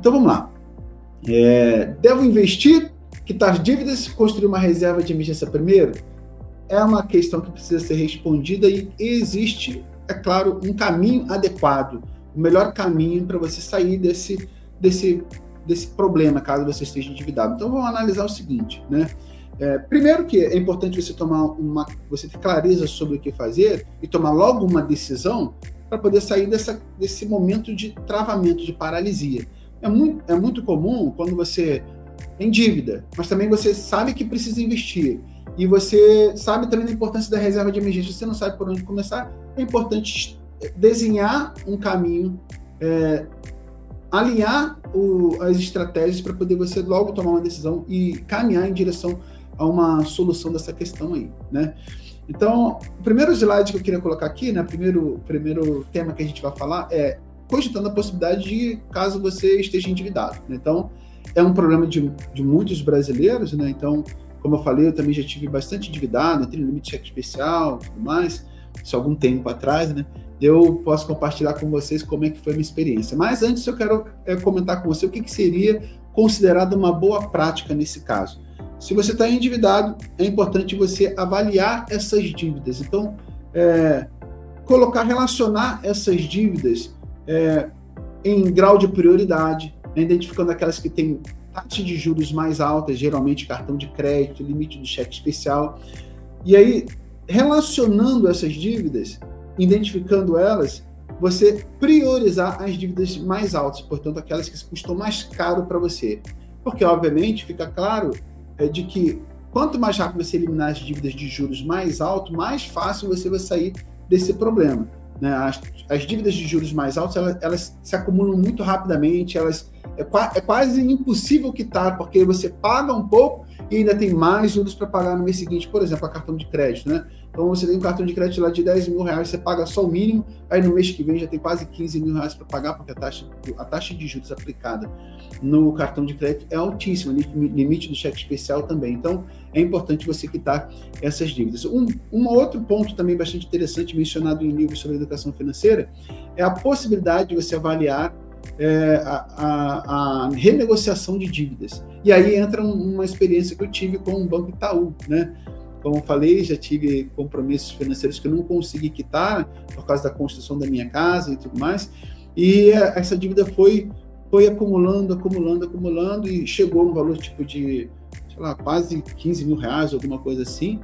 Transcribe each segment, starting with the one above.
Então vamos lá. Devo investir, quitar dívidas, construir uma reserva de emergência primeiro? É uma questão que precisa ser respondida e existe, é claro, um caminho adequado, o melhor caminho para você sair desse problema, caso você esteja endividado. Então vamos analisar o seguinte, né? Primeiro que é importante você você ter clareza sobre o que fazer e tomar logo uma decisão para poder sair desse momento de travamento, de paralisia. É muito comum quando você tem dívida, mas também você sabe que precisa investir e você sabe também da importância da reserva de emergência, você não sabe por onde começar, é importante desenhar um caminho, alinhar as estratégias para poder você logo tomar uma decisão e caminhar em direção a uma solução dessa questão aí, né? Então, o primeiro slide que eu queria colocar aqui, né, primeiro tema que a gente vai falar é cogitando a possibilidade de caso você esteja endividado, né? Então, é um problema de muitos brasileiros, né? Então, como eu falei, eu também já tive bastante endividado, tenho limite de cheque especial e tudo mais, isso há algum tempo atrás, né? Eu posso compartilhar com vocês como é que foi a minha experiência. Mas antes eu quero comentar com você o que seria considerado uma boa prática nesse caso. Se você está endividado, é importante você avaliar essas dívidas. Então, relacionar essas dívidas em grau de prioridade, né, identificando aquelas que têm taxa de juros mais altas, geralmente cartão de crédito, limite do cheque especial. E aí, relacionando essas dívidas, identificando elas, você priorizar as dívidas mais altas, portanto, aquelas que custam mais caro para você. Porque, obviamente, fica claro de que quanto mais rápido você eliminar as dívidas de juros mais altos, mais fácil você vai sair desse problema, né? As dívidas de juros mais altos, elas se acumulam muito rapidamente, é quase impossível quitar, porque você paga um pouco e ainda tem mais juros para pagar no mês seguinte, por exemplo, a cartão de crédito, né? Então você tem um cartão de crédito lá de 10 mil reais, você paga só o mínimo, aí no mês que vem já tem quase 15 mil reais para pagar, porque a taxa de juros aplicada no cartão de crédito é altíssima, limite do cheque especial também. Então é importante você quitar essas dívidas. Um outro ponto também bastante interessante, mencionado em livros sobre educação financeira, é a possibilidade de você avaliar a renegociação de dívidas. E aí entra uma experiência que eu tive com o Banco Itaú, né? Como eu falei, já tive compromissos financeiros que eu não consegui quitar por causa da construção da minha casa e tudo mais, e essa dívida foi acumulando e chegou no valor tipo de, sei lá, quase 15 mil reais, alguma coisa assim.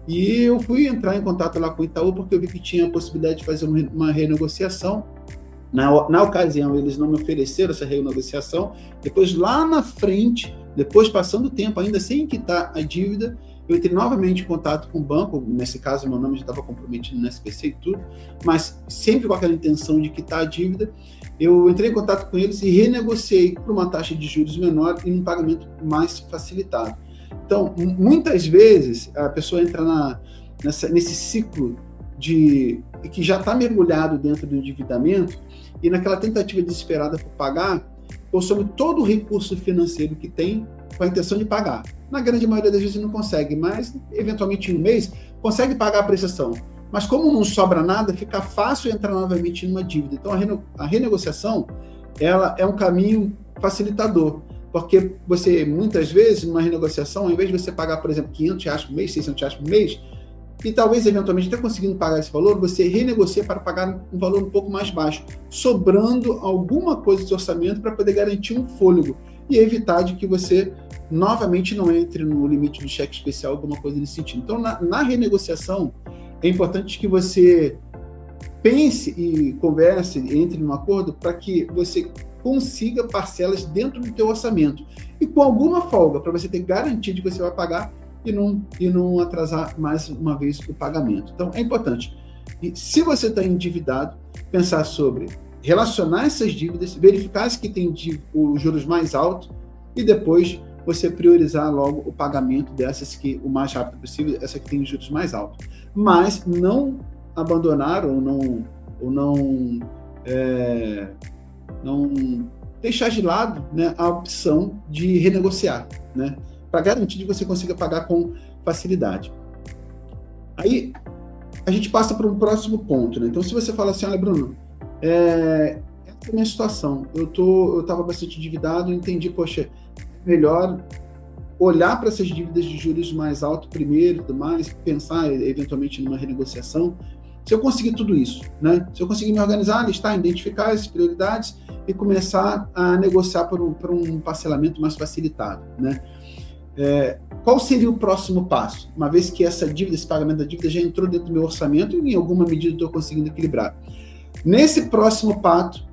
E eu fui entrar em contato lá com o Itaú porque eu vi que tinha a possibilidade de fazer uma renegociação. Na ocasião, eles não me ofereceram essa renegociação. Depois, lá na frente, depois passando o tempo, ainda sem quitar a dívida, eu entrei novamente em contato com o banco. Nesse caso, meu nome já estava comprometido no SPC e tudo, mas sempre com aquela intenção de quitar a dívida. Eu entrei em contato com eles e renegociei por uma taxa de juros menor e um pagamento mais facilitado. Então, muitas vezes, a pessoa entra nesse ciclo que já está mergulhado dentro do endividamento e naquela tentativa desesperada por pagar, consome todo o recurso financeiro que tem com a intenção de pagar. Na grande maioria das vezes não consegue, mas eventualmente em um mês consegue pagar a prestação. Mas como não sobra nada, fica fácil entrar novamente numa dívida. Então a renegociação, ela é um caminho facilitador, porque você muitas vezes numa renegociação, ao invés de você pagar, por exemplo, R$500 por mês, R$600 por mês, e talvez eventualmente até conseguindo pagar esse valor, você renegocia para pagar um valor um pouco mais baixo, sobrando alguma coisa de orçamento para poder garantir um fôlego e evitar de que você novamente não entre no limite do cheque especial, alguma coisa nesse sentido. Então, na renegociação, é importante que você pense e converse, entre num acordo para que você consiga parcelas dentro do teu orçamento e com alguma folga, para você ter garantia de que você vai pagar e não atrasar mais uma vez o pagamento. Então, é importante. E se você está endividado, pensar sobre relacionar essas dívidas, verificar as que têm os juros mais altos e depois você priorizar logo o pagamento dessas que o mais rápido possível, essa que tem os juros mais altos. Mas não abandonar ou não deixar de lado, né, a opção de renegociar, né, para garantir que você consiga pagar com facilidade. Aí a gente passa para um próximo ponto, né? Então, se você fala assim, olha, Bruno, essa é a minha situação. Eu estava bastante endividado, entendi, poxa, melhor olhar para essas dívidas de juros mais altos primeiro, tudo mais, pensar eventualmente numa renegociação. Se eu conseguir tudo isso, né? Se eu conseguir me organizar, listar, identificar as prioridades e começar a negociar por um parcelamento mais facilitado, né? Qual seria o próximo passo? Uma vez que essa dívida, esse pagamento da dívida já entrou dentro do meu orçamento e em alguma medida estou conseguindo equilibrar. Nesse próximo passo,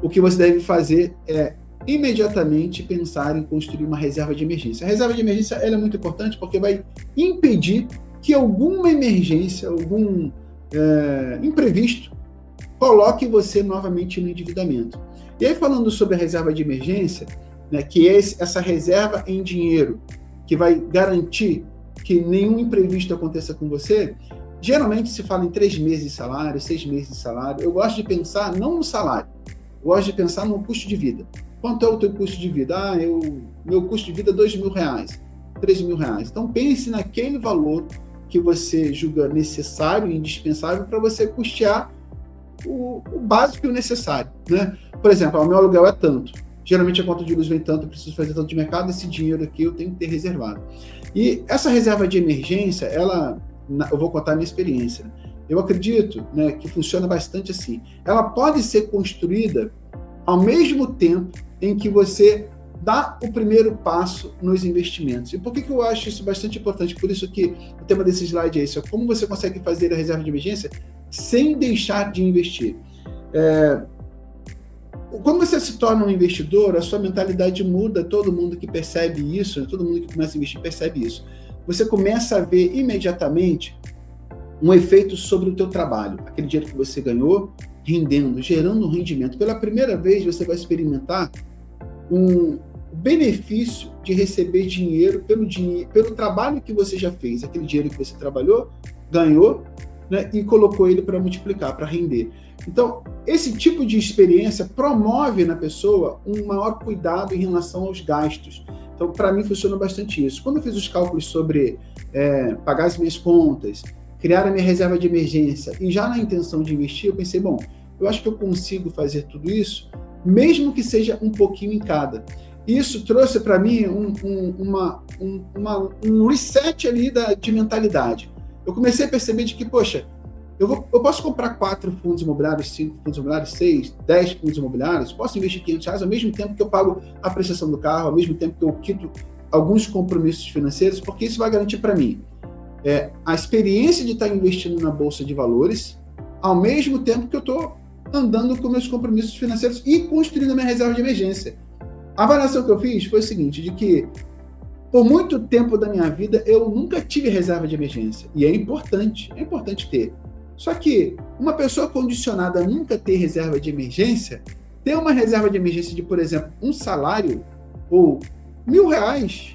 o que você deve fazer é imediatamente pensar em construir uma reserva de emergência. A reserva de emergência ela é muito importante porque vai impedir que alguma emergência, algum imprevisto, coloque você novamente no endividamento. E aí, falando sobre a reserva de emergência, né, que é essa reserva em dinheiro, que vai garantir que nenhum imprevisto aconteça com você, geralmente se fala em 3 meses de salário, 6 meses de salário. Eu gosto de pensar não no salário, eu gosto de pensar no custo de vida. Quanto é o teu custo de vida? Meu custo de vida é R$2.000, R$3.000. Então pense naquele valor que você julga necessário e indispensável para você custear o básico e o necessário, né? Por exemplo, o meu aluguel é tanto, geralmente a conta de luz vem tanto, eu preciso fazer tanto de mercado, esse dinheiro aqui eu tenho que ter reservado. E essa reserva de emergência, eu vou contar a minha experiência. Eu acredito, né, que funciona bastante assim. Ela pode ser construída ao mesmo tempo em que você dá o primeiro passo nos investimentos. E por que eu acho isso bastante importante? Por isso que o tema desse slide é esse, como você consegue fazer a reserva de emergência sem deixar de investir. Quando você se torna um investidor, a sua mentalidade muda, todo mundo que percebe isso, todo mundo que começa a investir percebe isso. Você começa a ver imediatamente um efeito sobre o teu trabalho, aquele dinheiro que você ganhou, rendendo, gerando um rendimento. Pela primeira vez, você vai experimentar um benefício de receber dinheiro pelo trabalho que você já fez, aquele dinheiro que você trabalhou, ganhou, né, e colocou ele para multiplicar, para render. Então, esse tipo de experiência promove na pessoa um maior cuidado em relação aos gastos. Então, para mim, funciona bastante isso. Quando eu fiz os cálculos sobre pagar as minhas contas, criar a minha reserva de emergência e já na intenção de investir, eu pensei, bom, eu acho que eu consigo fazer tudo isso, mesmo que seja um pouquinho em cada. Isso trouxe para mim um reset ali de mentalidade. Eu comecei a perceber de que, poxa, eu posso comprar 4 fundos imobiliários, 5 fundos imobiliários, 6, 10 fundos imobiliários, posso investir R$500 ao mesmo tempo que eu pago a prestação do carro, ao mesmo tempo que eu quito alguns compromissos financeiros, porque isso vai garantir para mim a experiência de estar investindo na Bolsa de Valores, ao mesmo tempo que eu estou andando com meus compromissos financeiros e construindo a minha reserva de emergência. A avaliação que eu fiz foi o seguinte, de que por muito tempo da minha vida eu nunca tive reserva de emergência, e é importante ter. Só que uma pessoa condicionada a nunca ter reserva de emergência, ter uma reserva de emergência de, por exemplo, um salário ou R$1.000,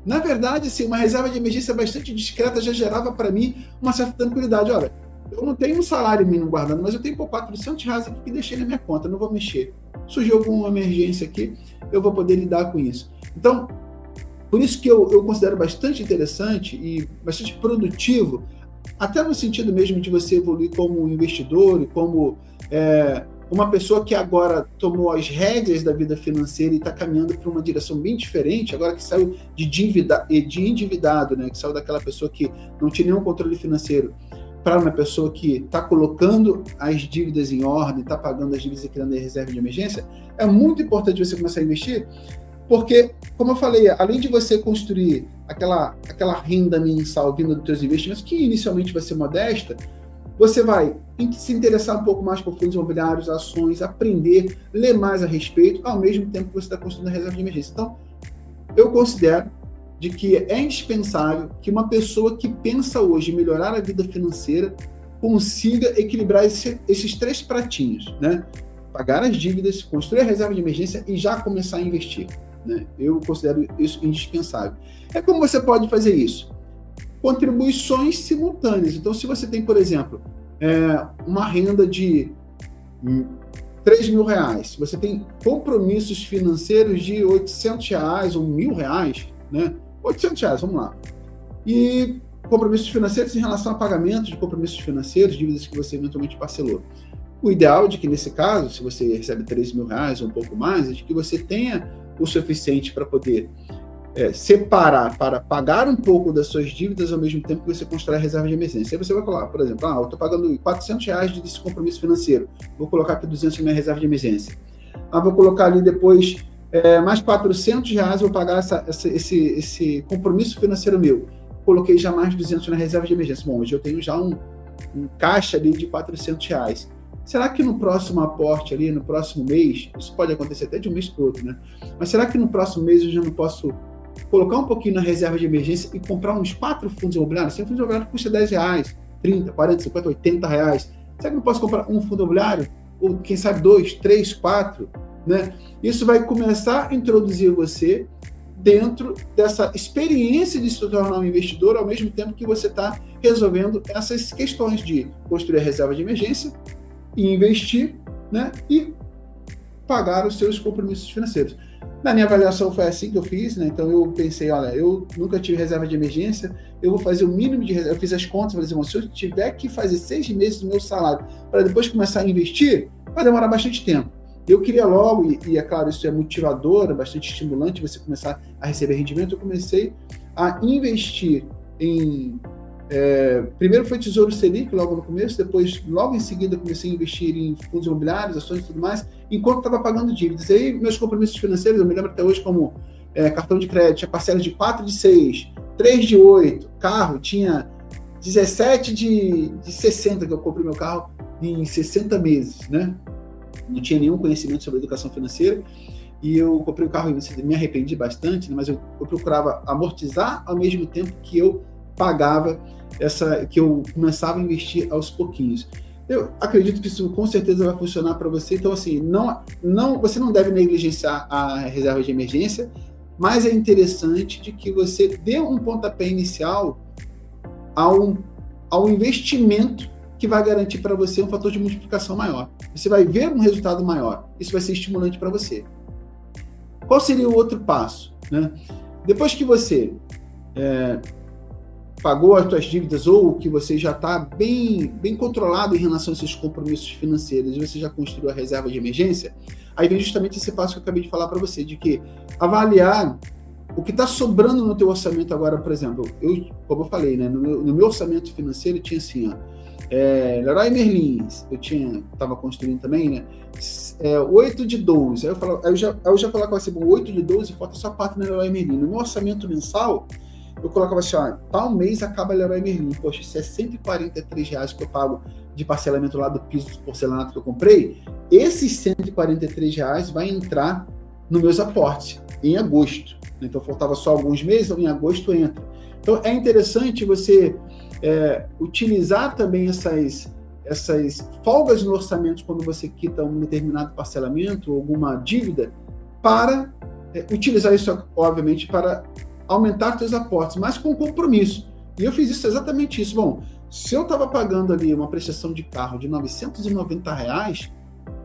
na verdade, assim, uma reserva de emergência bastante discreta já gerava para mim uma certa tranquilidade. Olha, eu não tenho um salário mínimo guardando, mas eu tenho por R$400 aqui que deixei na minha conta, não vou mexer. Surgiu alguma emergência aqui, eu vou poder lidar com isso. Então, por isso que eu considero bastante interessante e bastante produtivo, até no sentido mesmo de você evoluir como investidor e como uma pessoa que agora tomou as rédeas da vida financeira e está caminhando para uma direção bem diferente, agora que saiu de endividado, né, que saiu daquela pessoa que não tinha nenhum controle financeiro, para uma pessoa que está colocando as dívidas em ordem, está pagando as dívidas e criando a reserva de emergência. É muito importante você começar a investir, porque, como eu falei, além de você construir aquela renda mensal vinda dos seus investimentos, que inicialmente vai ser modesta, você vai se interessar um pouco mais por fundos imobiliários, ações, aprender, ler mais a respeito, ao mesmo tempo que você está construindo a reserva de emergência. Então, eu considero de que é indispensável que uma pessoa que pensa hoje em melhorar a vida financeira consiga equilibrar esses 3 pratinhos, né? Pagar as dívidas, construir a reserva de emergência e já começar a investir, né? Eu considero isso indispensável. Como você pode fazer isso? Contribuições simultâneas. Então, se você tem, por exemplo, uma renda de R$3.000, você tem compromissos financeiros de R$800 ou R$1.000, né? R$800, vamos lá. E compromissos financeiros em relação a pagamentos de compromissos financeiros, dívidas que você eventualmente parcelou. O ideal de que, nesse caso, se você recebe R$3.000 ou um pouco mais, é de que você tenha o suficiente para poder separar, para pagar um pouco das suas dívidas ao mesmo tempo que você constrói a reserva de emergência. Aí você vai colocar, por exemplo, eu estou pagando R$400 desse compromisso financeiro, vou colocar aqui 200 na minha reserva de emergência. Vou colocar ali depois mais R$400, vou pagar esse compromisso financeiro meu. Coloquei já mais 200 na reserva de emergência. Bom, hoje eu tenho já um caixa ali de R$400. Será que no próximo aporte ali, no próximo mês, isso pode acontecer até de um mês para o outro, né? Mas será que no próximo mês eu já não posso colocar um pouquinho na reserva de emergência e comprar uns 4 fundos imobiliários? Se um fundo imobiliário custa R$10, 30, 40, 50, R$80. Será que eu não posso comprar um fundo imobiliário? Ou quem sabe 2, 3, 4, né? Isso vai começar a introduzir você dentro dessa experiência de se tornar um investidor, ao mesmo tempo que você está resolvendo essas questões de construir a reserva de emergência e investir, né? E pagar os seus compromissos financeiros. Na minha avaliação foi assim que eu fiz, né? Então eu pensei, olha, eu nunca tive reserva de emergência, eu vou fazer o mínimo de reserva. Eu fiz as contas, falei assim, se eu tiver que fazer 6 meses do meu salário para depois começar a investir, vai demorar bastante tempo. Eu queria logo, e é claro, isso é motivador, é bastante estimulante você começar a receber rendimento, eu comecei a investir em... primeiro foi Tesouro Selic, logo no começo, depois, logo em seguida, comecei a investir em fundos imobiliários, ações e tudo mais, enquanto estava pagando dívidas. E aí, meus compromissos financeiros, eu me lembro até hoje como cartão de crédito, tinha parcelas de 4 de 6, 3 de 8, carro, tinha 17 de 60, que eu comprei meu carro em 60 meses, né? Não tinha nenhum conhecimento sobre educação financeira, e eu comprei o carro e me arrependi bastante, né? Mas eu procurava amortizar ao mesmo tempo que eu pagava que eu começava a investir aos pouquinhos. Eu acredito que isso com certeza vai funcionar para você. Então, assim, você não deve negligenciar a reserva de emergência, mas é interessante de que você dê um pontapé inicial ao investimento que vai garantir para você um fator de multiplicação maior. Você vai ver um resultado maior. Isso vai ser estimulante para você. Qual seria o outro passo, né? Depois que você pagou as suas dívidas ou que você já está bem controlado em relação aos seus compromissos financeiros e você já construiu a reserva de emergência, aí vem justamente esse passo que eu acabei de falar para você, de que avaliar o que está sobrando no teu orçamento agora, por exemplo, como eu falei, né, no meu orçamento financeiro tinha assim, Leroy Merlin, eu estava construindo também, né, 8 de 12, aí eu já colocava assim, 8 de 12, falta só 4 no Leroy Merlin. No meu orçamento mensal, eu colocava assim, tal mês acaba Leroy Merlin, poxa, isso é R$143 que eu pago de parcelamento lá do piso de porcelanato que eu comprei, esses R$143 vai entrar nos meus aportes em agosto. Então faltava só alguns meses, em agosto entra. Então é interessante você utilizar também essas folgas no orçamento quando você quita um determinado parcelamento ou alguma dívida para utilizar isso, obviamente, para aumentar seus aportes, mas com compromisso. E eu fiz exatamente isso. Bom, se eu estava pagando ali uma prestação de carro de R$990,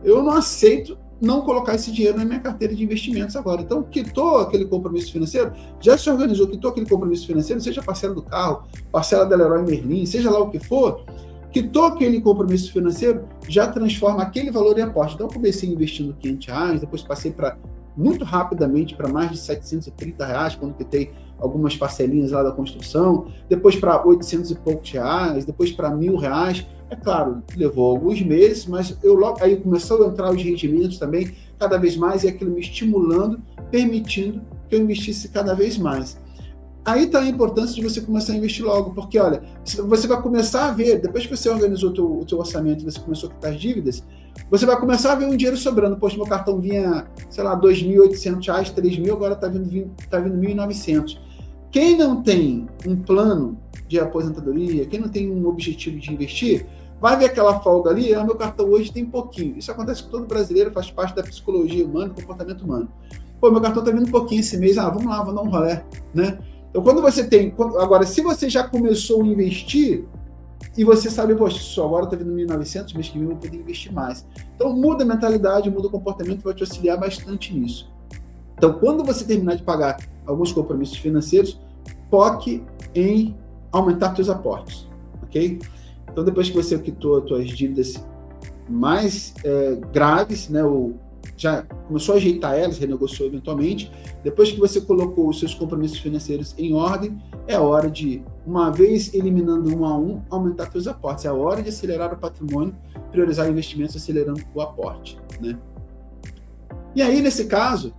eu não aceito não colocar esse dinheiro na minha carteira de investimentos agora. Então, quitou aquele compromisso financeiro, já se organizou, quitou aquele compromisso financeiro, seja parcela do carro, parcela da Leroy Merlin, seja lá o que for, quitou aquele compromisso financeiro, já transforma aquele valor em aporte. Então, eu comecei investindo R$500, depois passei muito rapidamente para mais de R$730, quando quitei algumas parcelinhas lá da construção, depois para 800 e poucos reais, depois para R$1.000. É claro, levou alguns meses, mas aí começou a entrar os rendimentos também, cada vez mais, e aquilo me estimulando, permitindo que eu investisse cada vez mais. Aí está a importância de você começar a investir logo, porque, olha, você vai começar a ver, depois que você organizou o teu orçamento, você começou a quitar as dívidas, você vai começar a ver um dinheiro sobrando. Poxa, meu cartão vinha, sei lá, R$2.800, R$3.000, agora está vindo R$1.900. Quem não tem um plano de aposentadoria, quem não tem um objetivo de investir, vai ver aquela folga ali, meu cartão hoje tem pouquinho. Isso acontece com todo brasileiro, faz parte da psicologia humana, do comportamento humano. Pô, meu cartão está vindo um pouquinho esse mês, vamos lá, vamos dar um rolê, né? Então, quando você tem... Agora, se você já começou a investir e você sabe, poxa, só agora está vindo 1.900, mês que vem eu vou poder investir mais. Então, muda a mentalidade, muda o comportamento, vai te auxiliar bastante nisso. Então, quando você terminar de pagar alguns compromissos financeiros, foque em aumentar seus aportes, ok? Então, depois que você quitou as suas dívidas mais graves, né? Ou já começou a ajeitar elas, renegociou eventualmente. Depois que você colocou os seus compromissos financeiros em ordem, é hora de, uma vez eliminando um a um, aumentar seus aportes. É hora de acelerar o patrimônio, priorizar investimentos, acelerando o aporte, né? E aí, nesse caso,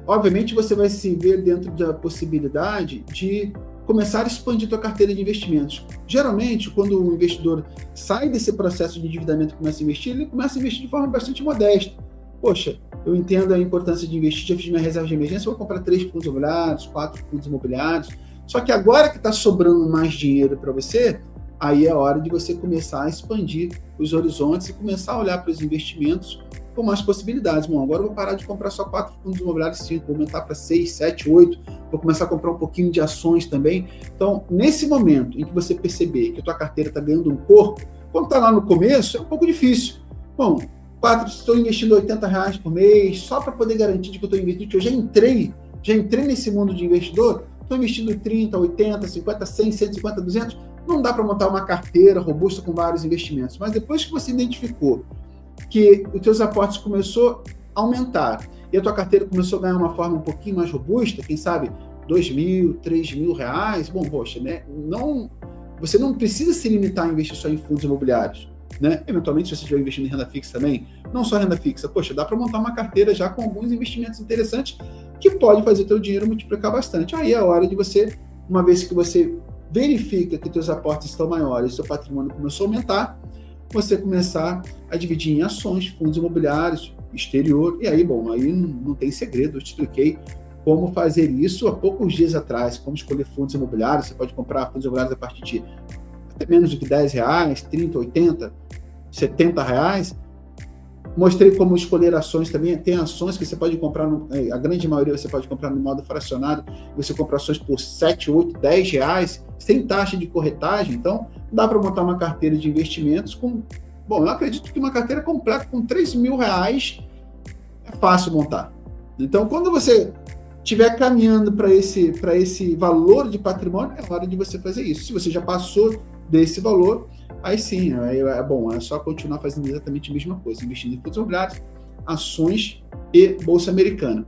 obviamente você vai se ver dentro da possibilidade de começar a expandir sua carteira de investimentos. Geralmente, quando o investidor sai desse processo de endividamento e começa a investir, ele começa a investir de forma bastante modesta. Poxa, eu entendo a importância de investir, já fiz minha reserva de emergência, vou comprar 3 fundos imobiliários, 4 fundos imobiliários. Só que agora que está sobrando mais dinheiro para você, aí é hora de você começar a expandir os horizontes e começar a olhar para os investimentos com mais possibilidades. Bom, agora eu vou parar de comprar só 4 fundos imobiliários, 5, vou aumentar para 6, 7, 8, vou começar a comprar um pouquinho de ações também. Então, nesse momento em que você perceber que a tua carteira está ganhando um corpo, quando está lá no começo, é um pouco difícil. Bom, estou investindo R$80 por mês, só para poder garantir que eu estou investindo, que eu já entrei nesse mundo de investidor, estou investindo 30, 80, 50, 100, 150, 200, não dá para montar uma carteira robusta com vários investimentos. Mas depois que você identificou que os teus aportes começou a aumentar e a tua carteira começou a ganhar uma forma um pouquinho mais robusta, quem sabe R$2.000, R$3.000, bom, poxa, né? Você não precisa se limitar a investir só em fundos imobiliários, né? Eventualmente, se você estiver investindo em renda fixa também, não só renda fixa, poxa, dá para montar uma carteira já com alguns investimentos interessantes que pode fazer teu dinheiro multiplicar bastante. Aí é a hora de você, uma vez que você verifica que teus aportes estão maiores, seu patrimônio começou a aumentar, você começar a dividir em ações, fundos imobiliários, exterior, e aí, bom, aí não tem segredo, eu te expliquei como fazer isso há poucos dias atrás, como escolher fundos imobiliários, você pode comprar fundos imobiliários a partir de até menos do que R$10, 30, 80, R$70. Mostrei como escolher ações também, tem ações que você pode comprar, a grande maioria você pode comprar no modo fracionado, você compra ações por 7, 8, R$10, sem taxa de corretagem, então dá para montar uma carteira de investimentos bom, eu acredito que uma carteira completa com R$3.000 é fácil montar. Então, quando você estiver caminhando para esse valor de patrimônio, é hora de você fazer isso. Se você já passou desse valor, aí sim, é só continuar fazendo exatamente a mesma coisa, investindo em fundos imobiliários, ações e Bolsa Americana.